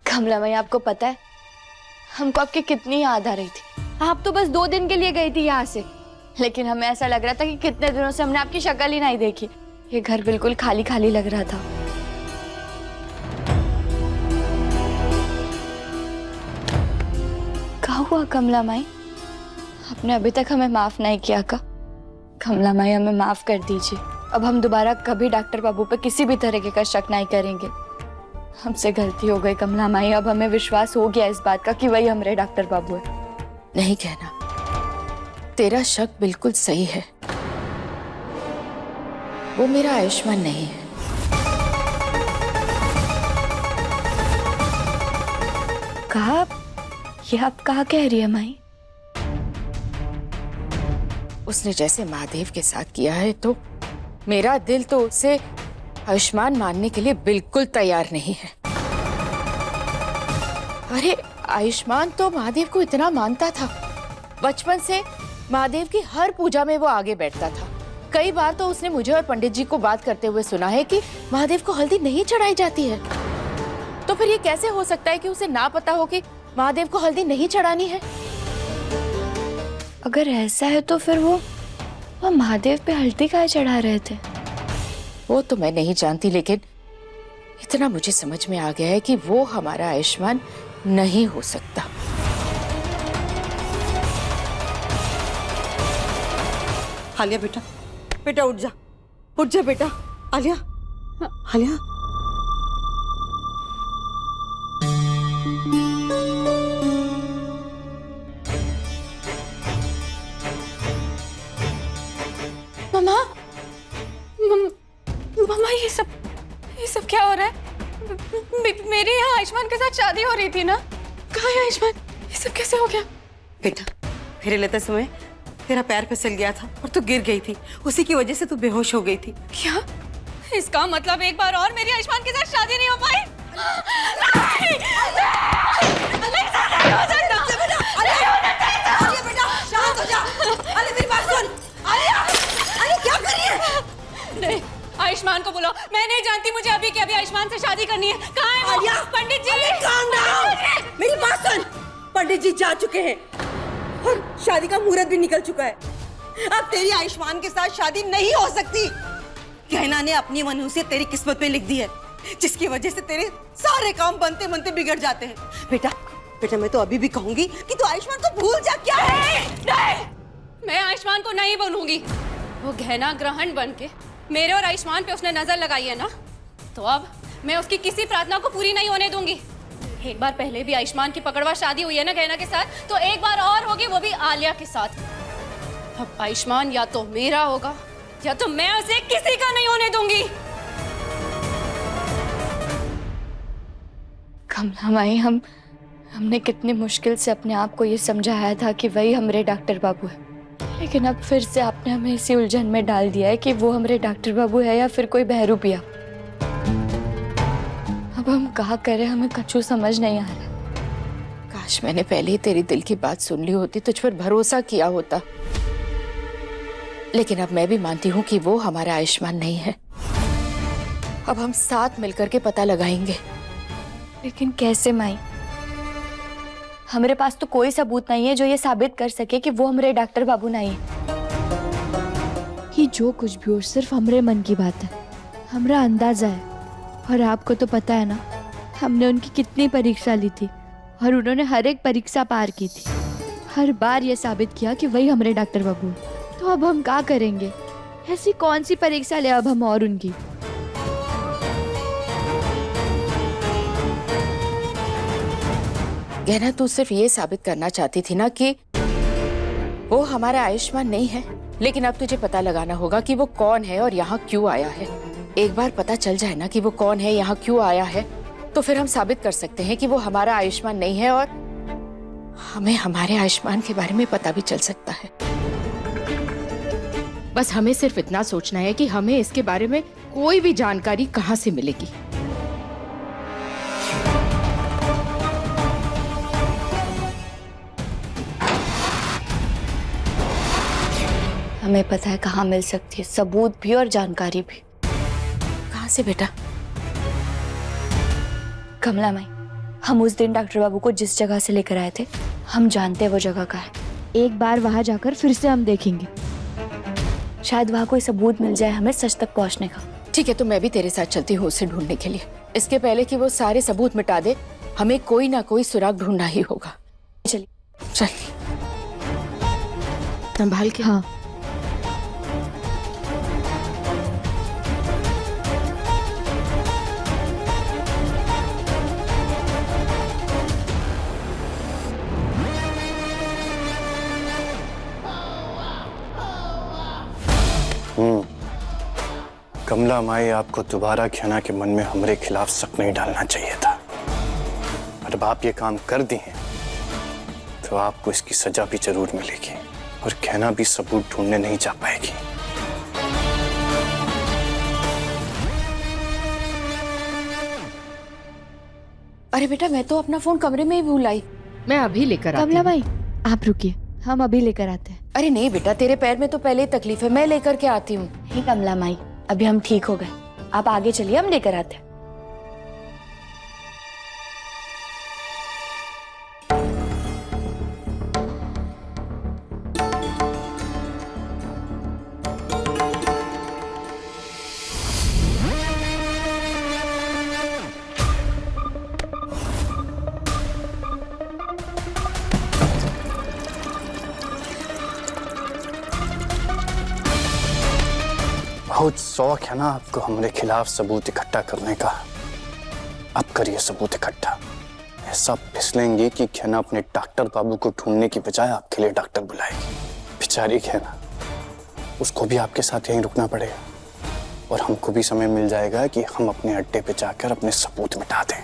कमला भाई, आपको पता है हमको आपकी कितनी याद आ रही थी। आप तो बस 2 दिन के लिए गई थी यहाँ से, लेकिन हमें ऐसा लग रहा था कि कितने दिनों से हमने आपकी शक्ल ही नहीं देखी। ये घर बिल्कुल खाली खाली लग रहा था। क्या हुआ कमला माई? आपने अभी तक हमें माफ नहीं किया का? कमला माई, हमें माफ कर दीजिए। अब हम दोबारा कभी डॉक्टर बाबू पे किसी भी तरीके का शक नहीं करेंगे। हमसे गलती हो गई कमला माई। अब हमें विश्वास हो गया इस बात का कि वही हमारे डॉक्टर बाबू है। नहीं कहना, तेरा शक बिल्कुल सही है। वो मेरा आयुष्मान नहीं है। कहा? ये आप कहा कह रही है माई? उसने जैसे महादेव के साथ किया है तो मेरा दिल तो उसे आयुष्मान मानने के लिए बिल्कुल तैयार नहीं है। अरे आयुष्मान तो महादेव को इतना मानता था। बचपन से महादेव की हर पूजा में वो आगे बैठता था। कई बार तो उसने मुझे और पंडित जी को बात करते हुए सुना है कि महादेव को हल्दी नहीं चढ़ाई जाती है। तो फिर ये कैसे हो सकता है कि उसे ना पता हो कि महादेव को हल्दी नहीं चढ़ानी है? अगर ऐसा है तो फिर वो महादेव पे हल्दी काहे चढ़ा रहे थे? वो तो मैं नहीं जानती, लेकिन इतना मुझे समझ में आ गया है कि वो हमारा आयुष्मान नहीं हो सकता। आलिया बेटा, बेटा उठ जा बेटा। आलिया, आलिया। मम्मा, मम्मा, ये सब क्या हो रहा है? मेरी यहाँ आयुष्मान के साथ शादी हो रही थी ना? कहाँ है आयुष्मान? ये सब कैसे हो गया? बेटा, फेरे लेते समय तेरा पैर फिसल गया था और तू गिर गई थी। उसी की वजह से तू बेहोश हो गई थी। क्या? इसका मतलब एक बार और मेरी आयुष्मान के साथ शादी नहीं हो पाई? नहीं, नहीं हो सकता। आलिया बेटा, शांत हो जा। आलिया मेरी बात सुन। आलिया, आलिया क्या कर रही है? नहीं, आयुष्मान को बुलाओ। मैं नहीं जानती, मुझे अभी के अभी आयुष्मान से शादी करनी है। कहाँ है वो? आलिया, पंडित जी, calm down। मेरी बात सुन। पंडित जी जा चुके हैं और शादी का मुहूर्त भी निकल चुका है। अब तेरी आयुष्मान के साथ शादी नहीं हो सकती। कहना ने अपनी मनु से तेरी किस्मत में लिख दी है, जिसकी वजह से तेरे सारे काम बनते बनते बिगड़ जाते हैं। बेटा, बेटा मैं तो अभी भी कहूंगी कि तू आयुष्मान को भूल जा। क्या है? नहीं, मैं आयुष्मान को नहीं बनूंगी। वो गहना ग्रहण बन के मेरे और आयुष्मान पे उसने नजर लगाई है ना, तो अब मैं उसकी किसी प्रार्थना को पूरी नहीं होने दूंगी। एक बार पहले भी आयुष्मान की पकड़वा शादी हुई है ना गहना के साथ, तो एक बार और होगी, वो भी आलिया के साथ। अब आयुष्मान या तो मेरा होगा या तो मैं उसे किसी का नहीं होने दूंगी। कमला माई, हमने कितनी मुश्किल से अपने आप को ये समझाया था कि वही हमारे डॉक्टर बाबू है, लेकिन अब फिर से आपने हमें इसी उलझन में डाल दिया है कि वो हमारे डॉक्टर बाबू है या फिर कोई बहरूपिया। अब हम कहा करें, हमें कछु समझ नहीं आ रहा। काश मैंने पहले ही तेरी दिल की बात सुन ली होती, तुझ पर भरोसा किया होता। लेकिन अब मैं भी मानती हूँ कि वो हमारा आयुष्मान नहीं है। अब हम साथ मिलकर के पता लगाएंगे। लेकिन कैसे माई? हमारे पास तो कोई सबूत नहीं है जो ये साबित कर सके कि वो हमारे डॉक्टर बाबू नहीं है। ये जो कुछ भी हो सिर्फ हमारे मन की बात है, हमारा अंदाजा है। और आपको तो पता है ना, हमने उनकी कितनी परीक्षा ली थी और उन्होंने हर एक परीक्षा पार की थी। हर बार ये साबित किया कि वही हमारे डॉक्टर बाबू है। तो अब हम क्या करेंगे? ऐसी कौन सी परीक्षा ले अब हम और उनकी? गहना, तू सिर्फ ये साबित करना चाहती थी ना कि वो हमारा आयुष्मान नहीं है, लेकिन अब तुझे पता लगाना होगा कि वो कौन है और यहाँ क्यों आया है। एक बार पता चल जाए ना कि वो कौन है, यहाँ क्यों आया है, तो फिर हम साबित कर सकते हैं कि वो हमारा आयुष्मान नहीं है और हमें हमारे आयुष्मान के बारे में पता भी चल सकता है। बस हमें सिर्फ इतना सोचना है कि हमें इसके बारे में कोई भी जानकारी कहाँ से मिलेगी। हमें पता है कहाँ मिल सकती है सबूत भी और जानकारी भी। कहाँ से बेटा? कमला माई, हम उस दिन डॉक्टर बाबू को जिस जगह से लेकर आए थे, हम जानते हैं वो जगह कहाँ है। एक बार वहां जाकर फिर से हम देखेंगे, शायद वहां कोई सबूत मिल जाए हमें सच तक पहुंचने का। ठीक है, तो मैं भी तेरे साथ चलती हूँ उसे ढूंढने के लिए। इसके पहले कि वो सारे सबूत मिटा दे, हमें कोई ना कोई सुराग ढूंढना ही होगा। चलिए। चल, संभाल के। हाँ। कमला माई, आपको दोबारा खेना के मन में हमारे खिलाफ शक नहीं डालना चाहिए था। और अब आप ये काम कर दिए हैं तो आपको इसकी सजा भी जरूर मिलेगी और खेना भी सबूत ढूंढने नहीं जा पाएगी। अरे बेटा, मैं तो अपना फोन कमरे में ही भूल आई। मैं अभी लेकर आती कमला हूँ। माई, आप रुकिए, हम अभी लेकर आते हैं। अरे नहीं बेटा, तेरे पैर में तो पहले ही तकलीफ है, मैं लेकर के आती हूँ। नहीं कमला माई, अभी हम ठीक हो गए, आप आगे चलिए, हम लेकर आते हैं। बहुत शौक है ना आपको हमारे खिलाफ सबूत इकट्ठा करने का। अब करिए सबूत इकट्ठा। ऐसा फिसलेंगे कि खेना अपने डॉक्टर बाबू को ढूंढने की बजाय आपके लिए डॉक्टर बुलाएगी। बेचारी खेना, उसको भी आपके साथ यहीं रुकना पड़ेगा और हमको भी समय मिल जाएगा कि हम अपने अड्डे पे जाकर अपने सबूत मिटा दें।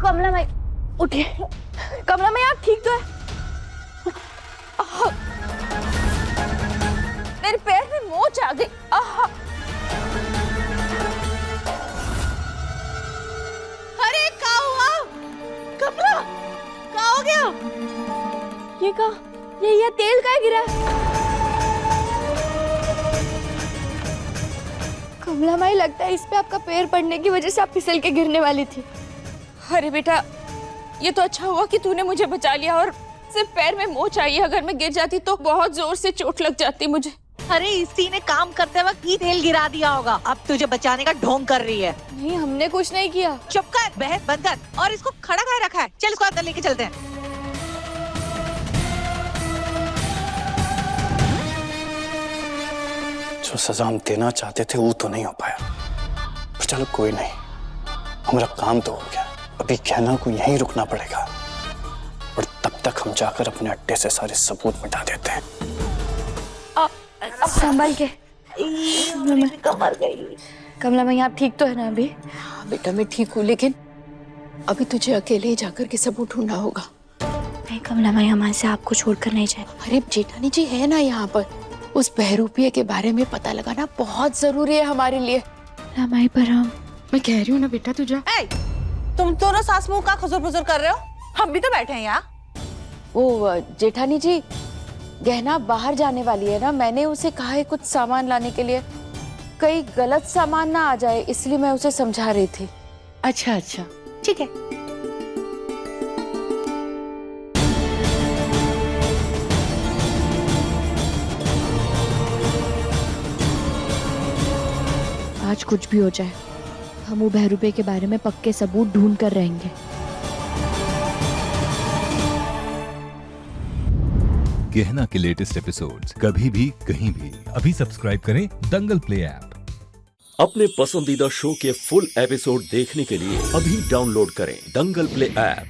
कमला माई उठिए। कमला माई, आप ठीक तो है? मेरे पैर में मोच आ गई। अरे क्या हुआ? कमला, क्या हो गया? ये का, ये तेल का गिरा? कमला माई, लगता है इस पे आपका पैर पड़ने की वजह से आप फिसल के गिरने वाली थी। अरे बेटा, ये तो अच्छा हुआ कि तूने मुझे बचा लिया और सिर्फ पैर में मोच आई है। अगर मैं गिर जाती तो बहुत जोर से चोट लग जाती मुझे। अरे इसी ने काम करते वक्त ही तेल गिरा दिया होगा। अब तुझे बचाने का ढोंग कर रही है। नहीं, हमने कुछ नहीं किया। चुप कर, बहस बंद कर और इसको खड़ा कर रखा है। चल इसको अंदर लेके चलते हैं। जो सजा हम देना चाहते थे वो तो नहीं हो पाया, पर चलो कोई नहीं, हमारा काम तो हो गया। अभी खेना को यहीं रुकना पड़ेगा और तब तक हम जाकर अपने अड्डे से सारे सबूत मिटा देते हैं। अब संभल के। कमर गई। कमला माई, आप ठीक तो है ना अभी? बेटा मैं ठीक हूँ, लेकिन अभी तुझे अकेले ही जाकर के सबूत ढूंढना होगा। नहीं कमला माई, हमारे से आपको छोड़कर नहीं जाए। अरे जेठानी जी है ना यहाँ पर, उस बहरूपिये के बारे में पता लगाना बहुत जरूरी है हमारे लिए। कमला माई, पर हम, मैं कह रही हूँ ना बेटा, तू जा। तुम दोनों सास मुंह का खुजर पुजर कर रहे हो? हम भी तो बैठे हैं यहाँ। वो जेठानी जी, गहना बाहर जाने वाली है ना, मैंने उसे कहा है कुछ सामान लाने के लिए, कहीं गलत सामान ना आ जाए, इसलिए मैं उसे समझा रही थी। अच्छा अच्छा, ठीक है। आज कुछ भी हो जाए, हम वो बहरूपे के बारे में पक्के सबूत ढूंढ कर रहेंगे। गहना के लेटेस्ट एपिसोड्स कभी भी कहीं भी अभी सब्सक्राइब करें दंगल प्ले ऐप। अपने पसंदीदा शो के फुल एपिसोड देखने के लिए अभी डाउनलोड करें दंगल प्ले ऐप।